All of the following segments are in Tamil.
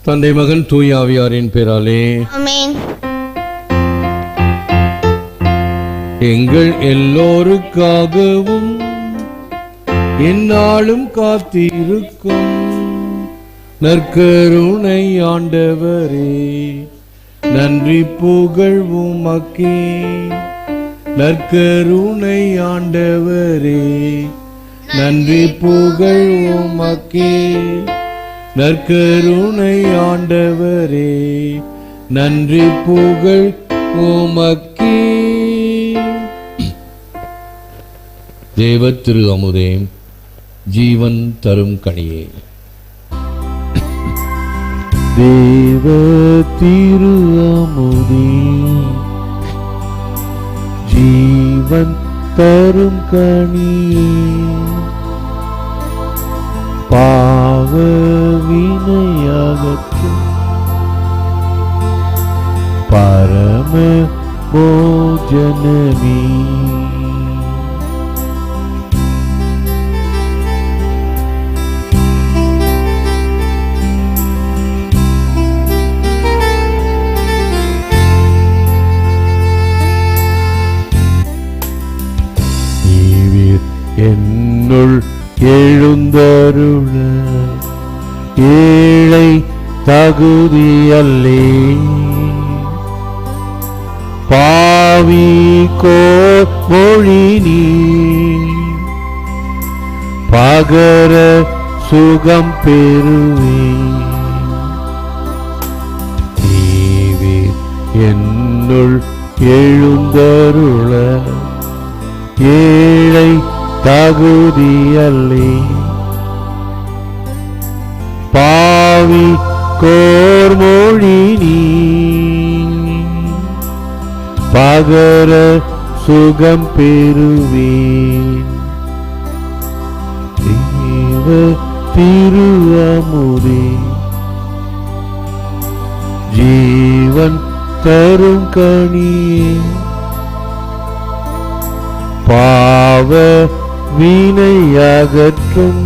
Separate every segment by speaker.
Speaker 1: தந்தை மகன் தூய ஆவியாரின் பேராலே
Speaker 2: ஆமென்.
Speaker 1: எங்கள் எல்லோருக்காகவும் எந்நாளும் காத்திருக்கும் நற்கருணை ஆண்டவரே, நன்றி புகழ் உமக்கே. நற்கருணை ஆண்டவரே, நன்றி புகழ் உமக்கே. நற்கருணை ஆண்டவரே, நன்றி புகழ் உமக்கே. தேவ திரு அமுதே, ஜீவன் தரும் கனியே. தேவ திரு அமுதே, ஜீவன் தரும் கனியே. பாவ வினையகற்றும் பரம போஜனமே. என்னுள் எழுந்தருள ஏழை தகுதியல்லே, பாவி கோமொழி நீ பகர சுகம் பெறுவே. நீவே என்னுள் எழுந்தருள ஏழை தகுதியல்லே, பாவி கோர்மொழி நீ பகர சுகம் பெறுவேன். தேவ திரு அமுதே, ஜீவன் தரும் கனியே. பாவ வினையகற்றும்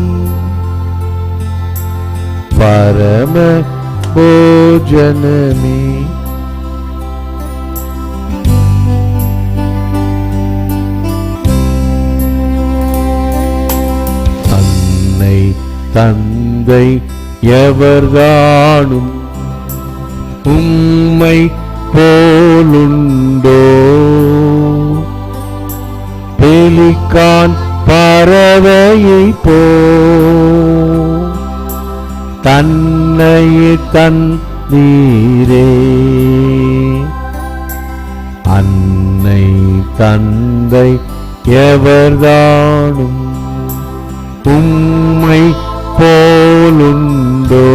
Speaker 1: பரம போஜனமே. அன்னை தந்தை எவர்தானும் உம்மை போலுண்டோ, பெலிகான் பறவையை போ தன்னையே தந்தீரே. அன்னை தந்தை எவர்தானும் உம்மை போலுண்டோ,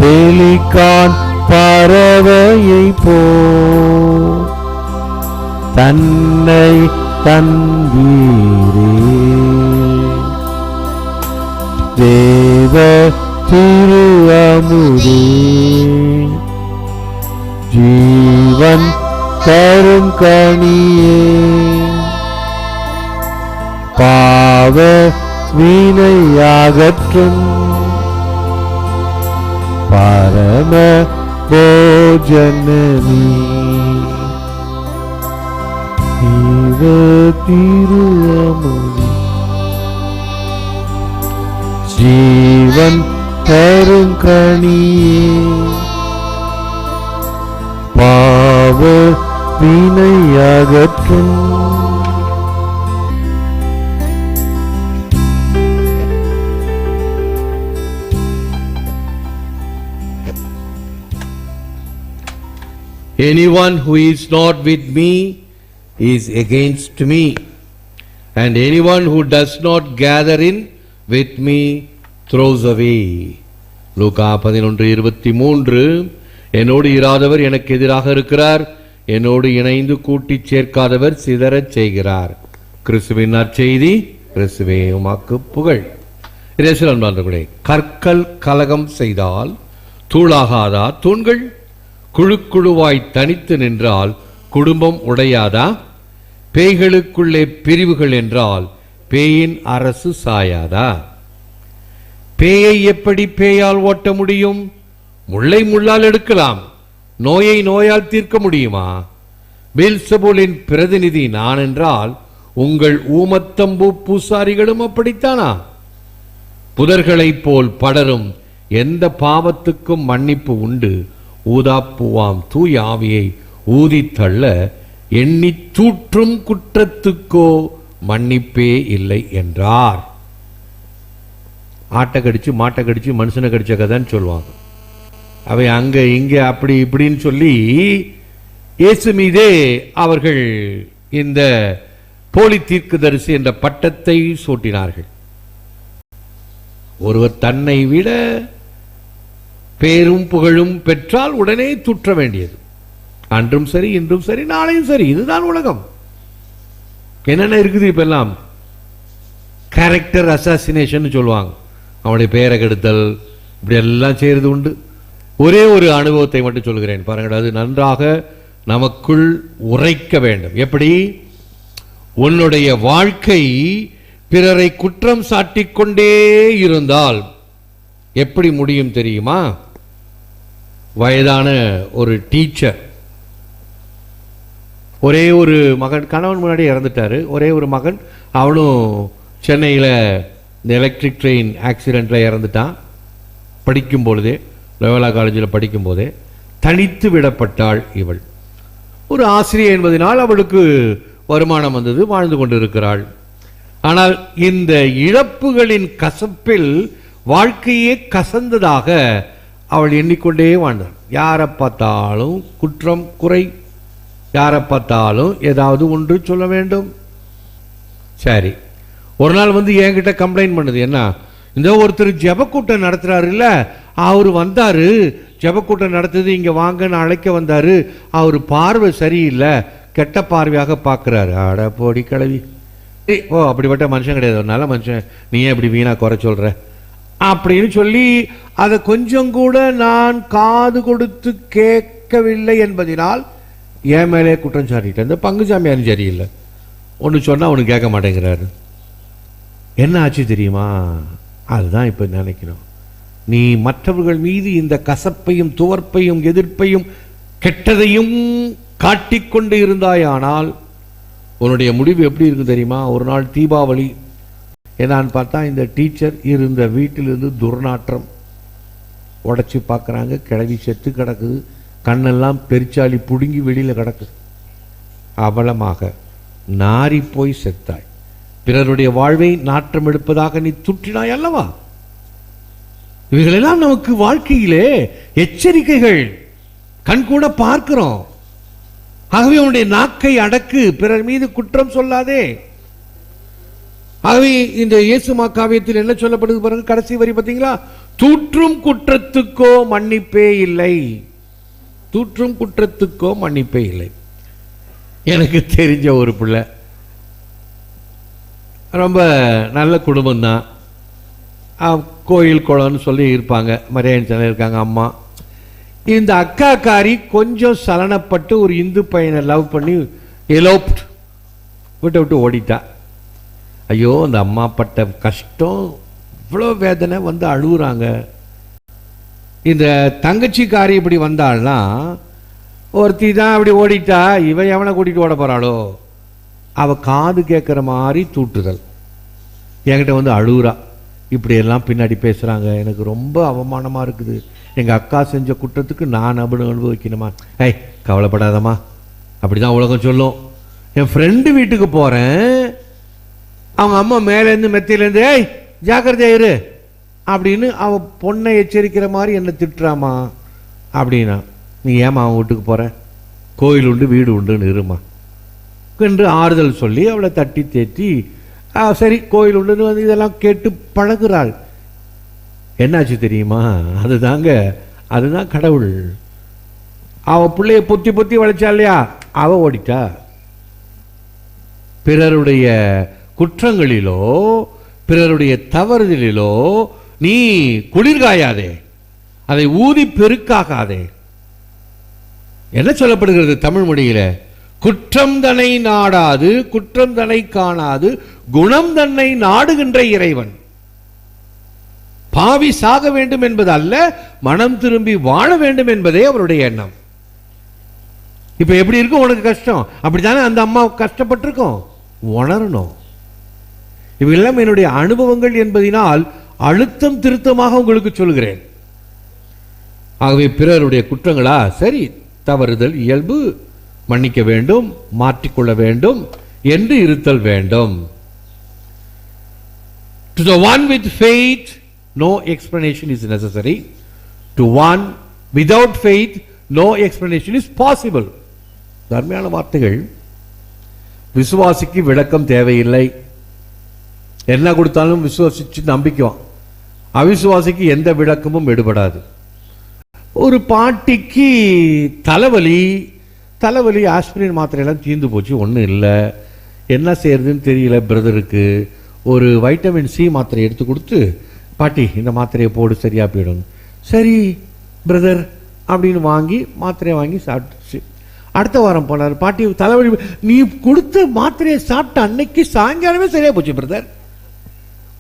Speaker 1: பெலிகான் பறவையை போ தன்னை தந்தீரே. தேவ திரு அமுதே, ஜீவன் தரும் கனியே. பாவ வினையகற்றும் பரம போஜனமே. தேவ திரு அமுதே, ஜீவன் தரும் கனியே. பாவ வினையகற்றும் anyone who is not with me is against me, and anyone who does not gather in with me throws away. லூக்கா 11:23. என்னோடு இராதவர் எனக்கு எதிராக இருக்கிறார், என்னோடு இணைந்து கூட்டி சேர்க்காதவர் சிதறச் செய்கிறார். கிறிஸ்துவின் நற்செய்தி. கிறிஸ்துவே உமக்கு புகழ். அன்பார்ந்தவர்களே, கற்கள் கலகம் செய்தால் தூளாகாதா தூண்கள்? குழு குழுவாய் தனித்து நின்றால் குடும்பம் உடையாதா? பேய்களுக்குள்ளே பிரிவுகள் என்றால் பேயின் அரசு சாயாதா? பேயை எப்படி பேயால் ஓட்ட முடியும்? முள்ளை முள்ளால் எடுக்கலாம், நோயை நோயால் தீர்க்க முடியுமா? பெல்செபூலின் பிரதிநிதி நான் என்றால் உங்கள் ஊமத்தம்பூ பூசாரிகளும் அப்படித்தானா? புதர்களைப் போல் படரும் எந்த பாவத்துக்கும் மன்னிப்பு உண்டு, ஊதாப்பூவாம் தூய ஆவியை ஊதித்தள்ள எண்ணி தூற்றும் குற்றத்துக்கோ மன்னிப்பே இல்லை என்றார். ஆட்டை கடிச்சு மாட்டை கடிச்சு மனுஷனை கடிச்ச கதைன்னு சொல்லுவாங்க. அவை அங்க இங்க அப்படி இப்படின்னு சொல்லி இயேசு மீதே அவர்கள் இந்த போலி தீர்க்கதரிசி என்ற பட்டத்தை சூட்டினார்கள். ஒருவர் தன்னை விட பேரும் புகழும் பெற்றால் உடனே தூற்ற வேண்டியது. அன்றும் சரி, இன்றும் சரி, நாளையும் சரி, இதுதான் உலகம். என்னென்ன இருக்குது இப்ப எல்லாம்? கேரக்டர் அசாசினேஷன் சொல்லுவாங்க. அவனுடைய பெயரை கெடுத்தல், இப்படி எல்லாம் செய்யறது உண்டு. ஒரே ஒரு அனுபவத்தை மட்டும் சொல்கிறேன் பாருங்கள், அது நன்றாக நமக்குள் உரைக்க வேண்டும். எப்படி? உன்னுடைய வாழ்க்கை பிறரை குற்றம் சாட்டிக் கொண்டே இருந்தால் எப்படி முடியும் தெரியுமா? வயதான ஒரு டீச்சர், ஒரே ஒரு மகன், கணவன் முன்னாடி இறந்துட்டாரு, ஒரே ஒரு மகன், அவனும் சென்னையில் இந்த எலக்ட்ரிக் ட்ரெயின் ஆக்சிடெண்ட்டில் இறந்துட்டான். படிக்கும் பொழுதே, லோயோலா காலேஜில் படிக்கும் போதே தனித்து விடப்பட்டாள் இவள். ஒரு ஆசிரியர் என்பதனால் அவளுக்கு வருமானம் வந்தது, வாழ்ந்து கொண்டு இருக்கிறாள். ஆனால் இந்த இழப்புகளின் கசப்பில் வாழ்க்கையே கசந்ததாக அவள் எண்ணிக்கொண்டே வாழ்ந்தாள். யாரை பார்த்தாலும் குற்றம் குறை, யாரை பார்த்தாலும் ஏதாவது ஒன்று சொல்ல வேண்டும். சரி, ஒரு நாள் வந்து என்கிட்ட கம்ப்ளைண்ட் பண்ணுது. என்ன, இந்த ஒருத்தர் ஜெபக்கூட்டம் நடத்துறாரு இல்ல, அவர் வந்தாரு, ஜெபக்கூட்டம் நடத்துது, இங்க வாங்கன்னு அழைக்க வந்தாரு, அவர் பார்வை சரியில்லை, கெட்ட பார்வையாக பார்க்கிறாரு. அட போடி கிளவி, ஓ அப்படிப்பட்ட மனுஷன் கிடையாது, ஒரு நல்ல மனுஷன், நீ ஏன் இப்படி வீணா குறை சொல்ற அப்படின்னு சொல்லி அதை கொஞ்சம் கூட நான் காது கொடுத்து கேட்கவில்லை என்பதனால் என் மேலே குற்றம் சாட்டிட்டேன். இந்த பங்குசாமியாரும் சரியில்லை, ஒன்று சொன்னா அவனுக்கு கேட்க மாட்டேங்கிறாரு. என்ன ஆச்சு தெரியுமா? அதுதான் இப்ப நினைக்கிறோம். நீ மற்றவர்கள் மீது இந்த கசப்பையும் துவர்ப்பையும் எதிர்ப்பையும் கெட்டதையும் காட்டிக்கொண்டு இருந்தாயானால் உன்னுடைய முடிவு எப்படி இருக்கும் தெரியுமா? ஒரு நாள் தீபாவளி என்னான்னு பார்த்தா இந்த டீச்சர் இருந்த வீட்டிலிருந்து துர்நாற்றம். உடைச்சி பார்க்குறாங்க, கிளவி செத்து கிடக்குது, கண்ணெல்லாம் பெருச்சாலி புடுங்கி வெளியில் கிடக்குது. அவலமாக நாரி போய் செத்தாய். பிறருடைய வாழ்வை நாற்றம் எடுப்பதாக நீ துற்றினாய் அல்லவா? இவைகளெல்லாம் நமக்கு வாழ்க்கையிலே எச்சரிக்கைகள், கண்கூட பார்க்கிறோம். ஆகவே உன்னுடைய நாக்கை அடக்கு, பிறர் மீது குற்றம் சொல்லாதே. ஆகவே இந்த இயேசு காவியத்தில் என்ன சொல்லப்படுது பாருங்க, கடைசி வரி பார்த்தீங்களா? தூற்றும் குற்றத்துக்கோ மன்னிப்பே இல்லை. தூற்றும் குற்றத்துக்கோ மன்னிப்பே இல்லை. எனக்கு தெரிஞ்ச ஒரு பிள்ளை, ரொம்ப நல்ல குடும்பம் தான், கோயில் குளம்னு சொல்லி இருப்பாங்க, மரியாதை இருக்காங்க அம்மா. இந்த அக்காக்காரி கொஞ்சம் சலனப்பட்டு ஒரு இந்து பையனை லவ் பண்ணி எலோப்ட் விட்டு ஓடிட்டா. ஐயோ, அந்த அம்மா பட்ட கஷ்டம், இவ்வளோ வேதனை, வந்து அழுகுறாங்க. இந்த தங்கச்சிக்காரி இப்படி வந்தாள்னா, ஒருத்தி தான் அப்படி ஓடிட்டா, இவன் எவனை கூட்டிட்டு ஓட போறாளோ, அவ காது கேட்குற மாதிரி தூட்டுதல். என்கிட்ட வந்து அழுகுறா, இப்படியெல்லாம் பின்னாடி பேசுகிறாங்க, எனக்கு ரொம்ப அவமானமாக இருக்குது, எங்கள் அக்கா செஞ்ச குற்றத்துக்கு நான் அனுபவிக்கணுமா? ஏய் கவலைப்படாதம்மா, அப்படி தான் உலகம் சொல்லும். என் ஃப்ரெண்டு வீட்டுக்கு போகிறேன், அவங்க அம்மா மேலேருந்து மெத்தையிலேருந்து ஏய் ஜாக்கிரதையா இரு அப்படின்னு அவள் பொண்ணை எச்சரிக்கிற மாதிரி என்னை திட்டுறாமா அப்படின்னா, நீ ஏமா அவன் வீட்டுக்கு போகிற, கோயில் உண்டு வீடு உண்டுன்னு இருமா என்று ஆறுதல் சொல்லி அவளை தட்டி தேற்றி, சரி கோயில் உண்டுன்னு வந்து இதெல்லாம் கேட்டு பழகுறாள். என்னாச்சு தெரியுமா? அதுதான் கடவுள். அவ பிள்ளைய பொத்தி பொத்தி வளைச்சா இல்லையா, அவ ஓடிட்டா. பிறருடைய குற்றங்களிலோ பிறருடைய தவறுதலிலோ நீ குளிர்காயாதே, அதை ஊதி பெருக்காகாதே. என்ன சொல்லப்படுகிறது தமிழ் மொழியில? குற்றம் தன்னை நாடாது குற்றம் தன்னை காணாது குணம் தன்னை நாடுகின்ற இறைவன். பாவி சாக வேண்டும் என்பது அல்ல, மனம் திரும்பி வாழ வேண்டும் என்பதே அவருடைய எண்ணம். இப்ப எப்படி இருக்கும் உனக்கு கஷ்டம், அப்படித்தானே அந்த அம்மா கஷ்டப்பட்டிருக்கும். உணரணும். இவையெல்லாம் என்னுடைய அனுபவங்கள் என்பதனால் அழுத்தம் திருத்தமாக உங்களுக்கு சொல்கிறேன். ஆகவே பிறருடைய குற்றங்களா, சரி, தவறுதல் இயல்பு, மன்னிக்க வேண்டும், மாற்றிக்கொள்ள வேண்டும் என்று இருத்தல் வேண்டும். To the one with faith, no explanation is necessary. To one without faith, no explanation is possible. தர்மையான வார்த்தைகள். விசுவாசிக்கு விளக்கம் தேவையில்லை. என்ன கொடுத்தாலும் விசுவாசிச்சு நம்பிக்குவான். அவிசுவாசிக்கு எந்த விளக்கமும் எடுபடாது. ஒரு பாட்டிக்கு தலைவலி ஆஸ்பிரின் மாத்திரையெல்லாம் தீர்ந்து போச்சு, ஒன்றும் இல்லை, என்ன செய்யறதுன்னு தெரியல. பிரதருக்கு ஒரு வைட்டமின் சி மாத்திரை எடுத்து கொடுத்து, பாட்டி இந்த மாத்திரையை போடு சரியா போயிடும். சரி பிரதர் அப்படின்னு வாங்கி மாத்திரையை வாங்கி சாப்பிட்டுச்சு. அடுத்த வாரம் போனார், பாட்டி தலைவலி, நீ கொடுத்த மாத்திரையை சாப்பிட்ட அன்னைக்கு சாயங்காலமே சரியா போச்சு பிரதர்.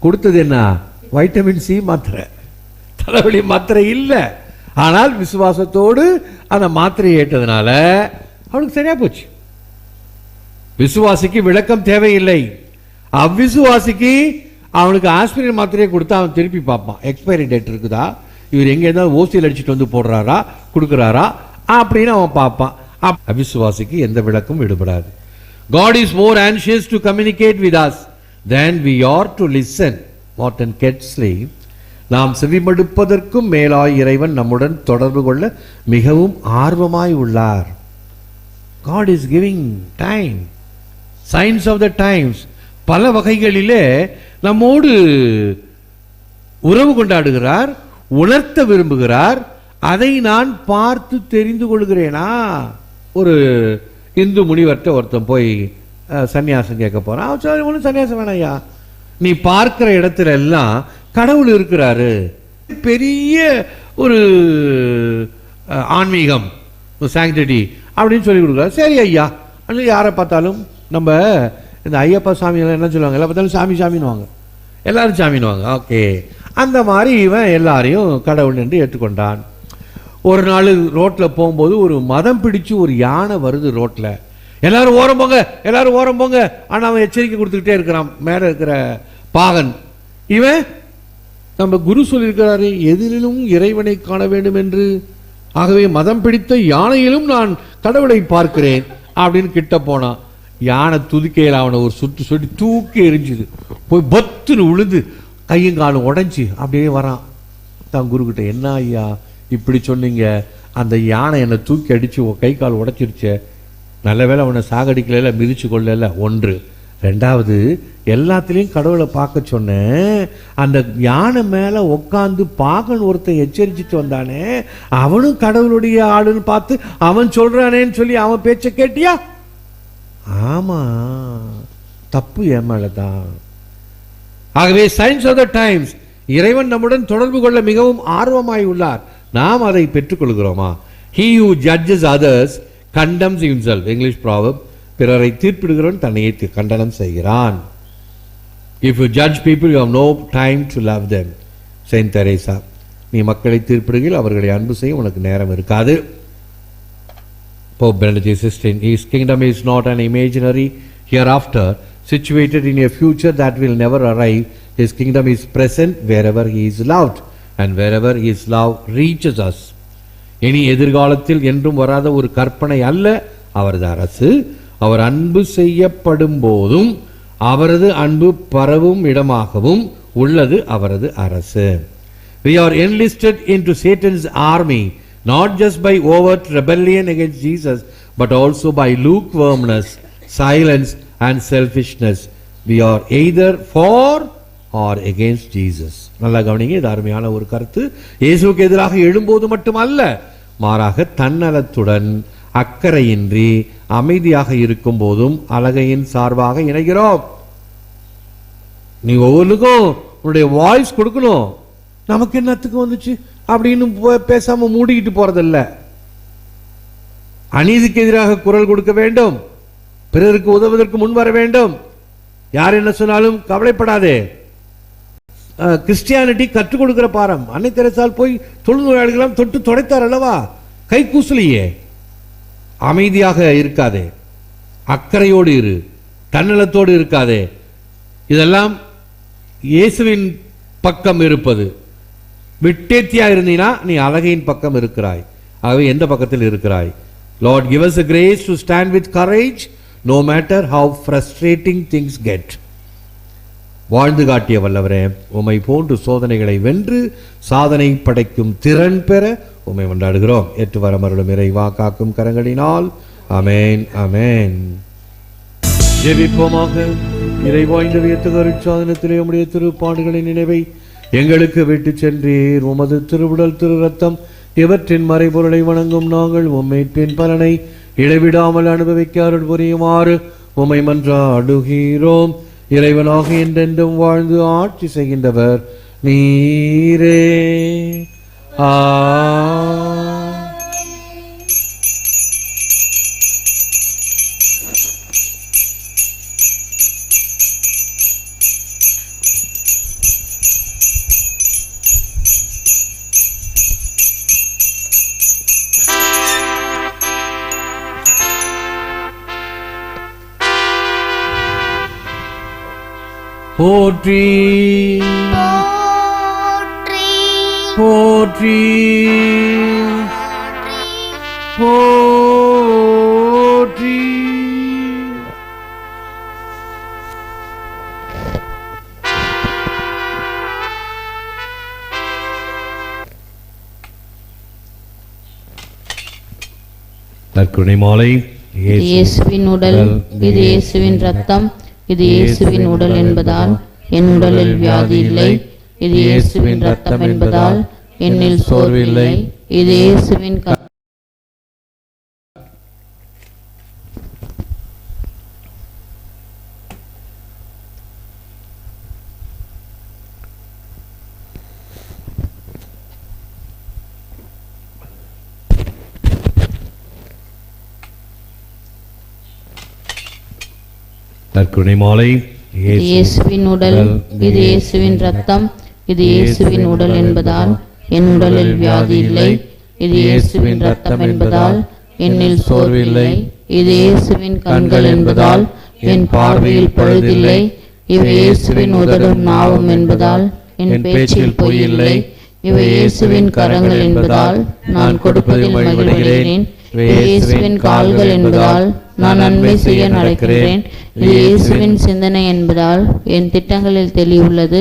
Speaker 1: கொடுத்தது என்ன? வைட்டமின் சி மாத்திரை, தலைவலி மாத்திரை இல்லை. ஆனால் விசுவாசத்தோடு அந்த மாத்திரையை ஏற்றதுனால அவனுக்கு சரியா போச்சு. விசுவாசிக்கு விளக்கம் தேவையில்லை. அவ்விசுவாசிக்கு அவனுக்கு ஆஸ்பிரின் மாத்திரையை கொடுத்தா அவன் திருப்பி பார்ப்பான், எக்ஸ்பைரி டேட் இருக்குதா, இவர் எங்க இருந்தாலும் ஓசியில் அடிச்சுட்டு வந்து போடுறாரா கொடுக்குறாரா அப்படின்னு அவன் பார்ப்பான். அவிசுவாசிக்கு எந்த விளக்கம் விடுபடாது. God is more anxious to communicate with us than we are to listen. Martin Ketley, நாம் செவிமடுப்பதற்கும் மேலாய் இறைவன் நம்முடன் தொடர்பு கொள்ள மிகவும் ஆர்வமாய் உள்ளார். God is giving time, signs of the times. பல வகைகளிலே நம்மோடு உறவு கொண்டாடுகிறார், உணர்த்த விரும்புகிறார். அதை நான் பார்த்து தெரிந்து கொள்கிறேனா? ஒரு இந்து முனிவர்கிட்ட ஒருத்தன் போய் சன்னியாசம் கேட்க போறான். ஒன்றும் சன்னியாசம் வேணாயா, நீ பார்க்கிற இடத்துல எல்லாம் கடவுள் இருக்கிறாரு, பெரிய ஒரு ஆன்மீகம், சாங்டிட்டி அப்படின்னு சொல்லி கொடுக்குறாரு. சரி ஐயா, யாரை பார்த்தாலும் நம்ம இந்த ஐயப்பா சாமி எல்லாம் என்ன சொல்லுவாங்க, எல்லாம் பார்த்தாலும் சாமி சாமின்னுவாங்க, எல்லாரும் சாமின்னுவாங்க. ஓகே, அந்த மாதிரி இவன் எல்லாரையும் கடவுள் என்று ஏற்றுக்கொண்டான். ஒரு நாள் ரோட்ல போகும்போது ஒரு மதம் பிடிச்சு ஒரு யானை வருது ரோட்ல. எல்லாரும் ஓரம் போங்க, எல்லாரும் ஓரம் போங்க. ஆனா அவன் எச்சரிக்கை கொடுத்துக்கிட்டே இருக்கிறான், மேல இருக்கிற பாகன். இவன் நம்ம குரு சொல்லியிருக்கிறாரு, எதிரிலும் இறைவனை காண வேண்டும் என்று. ஆகவே மதம் பிடித்த யானையிலும் நான் கடவுளை பார்க்கிறேன் அப்படின்னு கிட்ட போனான். யானை துதிக்கையில் அவனை ஒரு சுட்டு சுட்டி தூக்கி எரிஞ்சுது. போய் பத்துன்னு விழுந்து கையும் காலும் உடைஞ்சி அப்படியே வரான். தான் குரு கிட்ட, என்ன ஐயா இப்படி சொன்னீங்க, அந்த யானை என்னை தூக்கி அடிச்சு கை கால் உடைச்சிருச்சே, நல்ல வேளை அவனை சாகடிக்கல, மிதிச்சு கொள்ளல. ஒன்று. ரெண்டாவது, எல்லாத்திலையும் கடவுளை பார்க்க சொன்னேன், அந்த யானை மேல உட்காந்து பாகன் ஒருத்தன் எச்சரிச்சுட்டு வந்தானே, அவனும் கடவுளுடைய ஆளுன்னு பார்த்து அவன் சொல்றானேன்னு சொல்லி அவன் பேச்ச கேட்டியா? ஆமா, தப்பு என் மேலதான். ஆகவே சயின்ஸ் ஆஃப் த டைம்ஸ், இறைவன் நம்முடன் தொடர்பு கொள்ள மிகவும் ஆர்வமாய் உள்ளார். நாம் அதை பெற்றுக்கொள்கிறோமா? He who judges others condemns himself. English proverb, பிறரை தீர்ப்பிடுகிறவன் தன்னையே கண்டனம் செய்கிறான். If you judge people, you have no time to love them. Saint Teresa, நீ மக்களை தீர்ப்பிடுகையில் அவர்களை அன்பு செய்ய உனக்கு நேரம் இருக்காது. Pope Benedict XVI, his kingdom is not an imaginary hereafter situated in a future that will never arrive. His kingdom is present wherever he is loved and wherever his love reaches us. இனி எதிர்காலத்தில் என்றும் வராத ஒரு கற்பனை அல்ல அவரது அரசு. அவர் அன்பு செய்யப்படும் போதும் அவரது அன்பு பரவும் இடமாகவும் உள்ளது அவரது அரசு. We are enlisted into Satan's army, not just by overt rebellion against Jesus, but also by lukewarmness, silence and selfishness. We are either for or against Jesus. நல்லா கவனிங்க, இது அருமையான ஒரு கருத்து. இயேசுவுக்கு எதிராக எழும்போது மட்டுமல்ல, மாறாக தன்னலத்துடன் அக்கறையின்றி அமைதியாக இருக்கும் போதும் அழகையின் சார்பாக இணைகிறோம். நீ ஒவ்வொன்றுக்கும் உன்னுடைய வாய்ஸ் கொடுக்கணும். நமக்கு என்னத்துக்கு வந்துச்சு அப்படின்னு பேசாம மூடிக்கிட்டு போறதில்ல. அநீதிக்கு எதிராக குரல் கொடுக்க வேண்டும், பிறருக்கு உதவுவதற்கு முன் வர வேண்டும். யார் என்ன சொன்னாலும் கவலைப்படாதே. கிறிஸ்டியானிட்டி கற்றுக் கொடுக்கிற பாரம். அன்னை தெரசால் போய் தொழுநோயாளிகளாம் தொட்டு தொடைத்தார் அல்லவா, கை கூசலையே. அமைதியாக இருக்காதே, அக்கறையோடு இரு, தன்னலத்தோடு இருக்காதே. இதெல்லாம் இயேசுவின் பக்கம் இருப்பது. விட்டேத்தியா இருந்தீனா நீ அழகையின் பக்கம் இருக்கிறாய். ஆகவே எந்த பக்கத்தில் இருக்கிறாய்? Lord, give us the grace to stand with courage no matter how frustrating things get. வாழ்ந்து காட்டிய வல்லவரே, உம்மை போன்று சோதனைகளை வென்று சாதனை படைக்கும் திறன் பெற உம்மை கொண்டாடுகிறோம். ஏற்று வரமருளும் இறைவா காக்கும் கரங்களினால். ஆமென், ஆமென். ஜெபிப்போமாக. இறைவா, இந்த வியத்தகு அருட்சாதனத்திலே உம்முடைய திருப்பாடுகளின் நினைவை எங்களுக்கு விட்டு சென்றீர். உமது திருவுடல் திரு ரத்தம் இவற்றின் மறைபொருளை வணங்கும் நாங்கள் உம்மைப்பின் பலனை இடைவிடாமல் அனுபவிக்க அருள் புரியுமாறு உம்மை மன்றாடுகிறோம். இறைவனாக என்றென்றும் வாழ்ந்து ஆட்சி செய்கின்றவர் நீரே. போற்றி போற்றி போற்றி. நற்கருணை மாலை.
Speaker 2: இயேசுவின் உடல், இது இயேசுவின் ரத்தம், இது இயேசுவின் உடல் என்பதால் என் உடலில் வியாதி இல்லை. இது இயேசுவின் ரத்தம் என்பதால் என்னில் சோர்வு இல்லை. இது இயேசுவின்
Speaker 1: நற்கருணை மாலை.
Speaker 2: இயேசுவின் உடல், இது இயேசுவின் ரத்தம், இது இயேசுவின் உடல் என்பதால் என் உடலில் வியாதி இல்லை. இது இயேசுவின் ரத்தம் என்பதால் என்னில் சோர்வு இல்லை. இது இயேசுவின் கண்கள் என்பதால் என் பார்வையில் பழுதில்லை. இவை இயேசுவின் உதடும் நாவும் என்பதால் என் பேச்சில் பொய் இல்லை. இவை இயேசுவின் கரங்கள் என்பதால் நான் கொடுப்பதில் மகிழ்கிறேன். இயேசுவின் கால்கள் என்பதால் நான் நன்மை செய்ய நடக்கிறேன். இது இயேசுவின் சிந்தனை என்பதால் என் திட்டங்களில் தெளிவுள்ளது.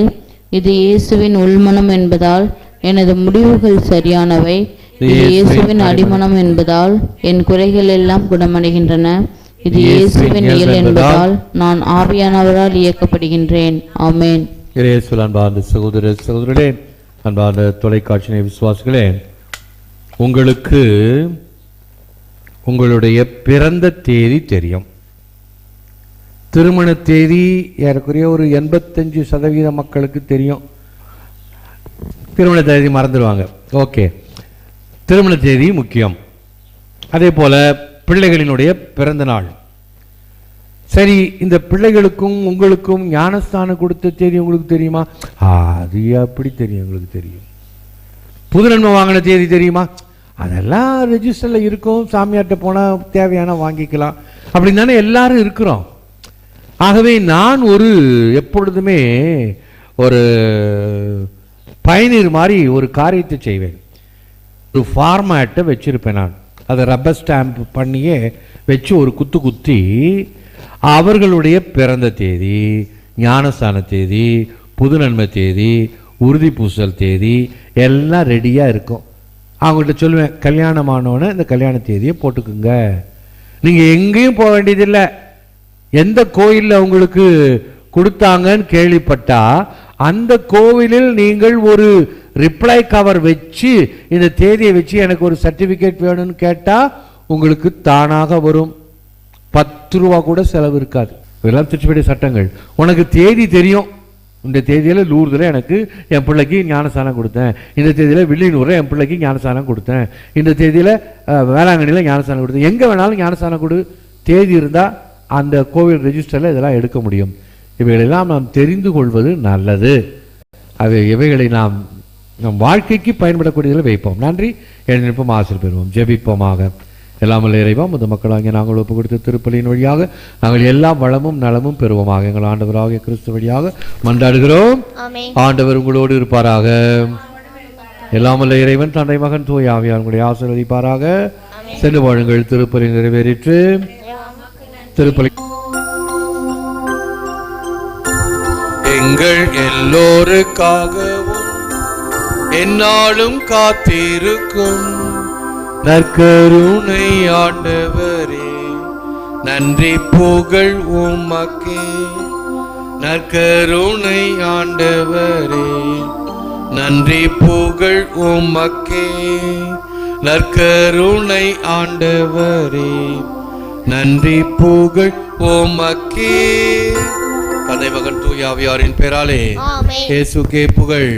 Speaker 2: இது இயேசுவின் உள்மனம் என்பதால் எனது முடிவுகள் சரியானவை. இது இயேசுவின் அடிமனம் என்பதால் என் குறைகள் எல்லாம் குணமடைகின்றன. இது இயேசுவின் இயல் என்பதால் நான் ஆவியானவரால் இயக்கப்படுகின்றேன். ஆமென்.
Speaker 1: இயேசுவில் அன்பார்ந்த சகோதர சகோதரர்களே, அன்பார்ந்த தொலைக்காட்சி விசுவாசிகளே, உங்களுக்கு உங்களுடைய பிறந்த தேதி தெரியும். திருமண தேதி ஏறக்குறைய ஒரு 85% மக்களுக்கு தெரியும். திருமண தேதி மறந்துடுவாங்க. ஓகே, திருமண தேதி முக்கியம். அதே போல பிள்ளைகளினுடைய பிறந்த நாள். சரி, இந்த பிள்ளைகளுக்கும் உங்களுக்கும் ஞானஸ்தானம் கொடுத்த தேதி உங்களுக்கு தெரியுமா? அது எப்படி தெரியும்? உங்களுக்கு தெரியும். புது நன்மை வாங்கின தேதி தெரியுமா? அதெல்லாம் ரெஜிஸ்டரில் இருக்கும். சாமியார்ட்ட போனால் தேவையான வாங்கிக்கலாம். அப்படின்னு தானே எல்லாரும் இருக்கிறோம். ஆகவே நான் எப்பொழுதுமே ஒரு பயனீர் மாதிரி ஒரு காரியத்தை செய்வேன். ஒரு ஃபார்மேட்டை வச்சிருப்பேன். நான் அதை ரப்பர் ஸ்டாம்ப் பண்ணியே வச்சு ஒரு குத்தி அவர்களுடைய பிறந்த தேதி, ஞானஸ்தான தேதி, புது நன்மை தேதி, உறுதி பூசல் தேதி எல்லாம் ரெடியாக இருக்கும். அவங்கள்ட்ட சொல்லுவேன், கல்யாணமானோன்னு இந்த கல்யாண தேதியை போட்டுக்குங்க. நீங்கள் எங்கேயும் போக வேண்டியதில்லை. எந்த கோயிலில் உங்களுக்கு கொடுத்தாங்கன்னு கேள்விப்பட்டா அந்த கோவிலில் நீங்கள் ஒரு ரிப்ளை கவர் வச்சு இந்த தேதியை வச்சு எனக்கு ஒரு சர்டிஃபிகேட் வேணும்னு கேட்டால் உங்களுக்கு தானாக வரும். 10 ரூபா கூட செலவு இருக்காது. இதெல்லாம் திருச்சிப்படி சட்டங்கள். உனக்கு தேதி தெரியும். இந்த தேதியில் லூர்தில் எனக்கு என் பிள்ளைக்கு ஞானஸ்தானம் கொடுத்தேன், இந்த தேதியில் வில்லியனூரில் என் பிள்ளைக்கு ஞானஸ்தானம் கொடுத்தேன், இந்த தேதியில் வேளாங்கண்ணியில் ஞானஸ்தானம் கொடுத்தேன். எங்கே வேணாலும் ஞானஸ்தானம் கொடு. தேதி இருந்தால் அந்த கோவில் ரெஜிஸ்டரில் இதெல்லாம் எடுக்க முடியும். இவைகளெல்லாம் நாம் தெரிந்து கொள்வது நல்லது. இவைகளை நாம் நம் வாழ்க்கைக்கு பயன்படக்கூடியதில் வைப்போம். நன்றி. எழுந்திருப்போம், ஆசீர் பெறுவோம். ஜெபிப்போமாக. எல்லாம் வல்ல இறைவா, முது மக்களாகிய நாங்கள் ஒப்பு கொடுத்த திருப்பலியின் வழியாக நாங்கள் எல்லா வளமும் நலமும் பெறுவோமாக. எங்கள் ஆண்டவராகிய கிறிஸ்து வழியாக மன்றாடுகிறோம். ஆண்டவர் உங்களோடு இருப்பாராக. எல்லாம் வல்ல இறைவன் தந்தை மகன் தூய ஆவியார் உங்களை ஆசீர்வதிப்பாராக. சென்று வாழுங்கள். திருப்பலி நிறைவேறிற்று. திருப்பலி எங்கள் எல்லோருக்காகவும் என்னாலும் காத்திருக்கும் நற்கருணை ஆண்டவரே, நன்றி புகழ் உமக்கே. நற்கருணை ஆண்டவரே, நன்றி புகழ் உமக்கே. நற்கருணை ஆண்டவரே, நன்றி புகழ் உமக்கே. தந்தை மகன் தூய ஆவியாரின் பெயராலே இயேசுக்கே புகழ்.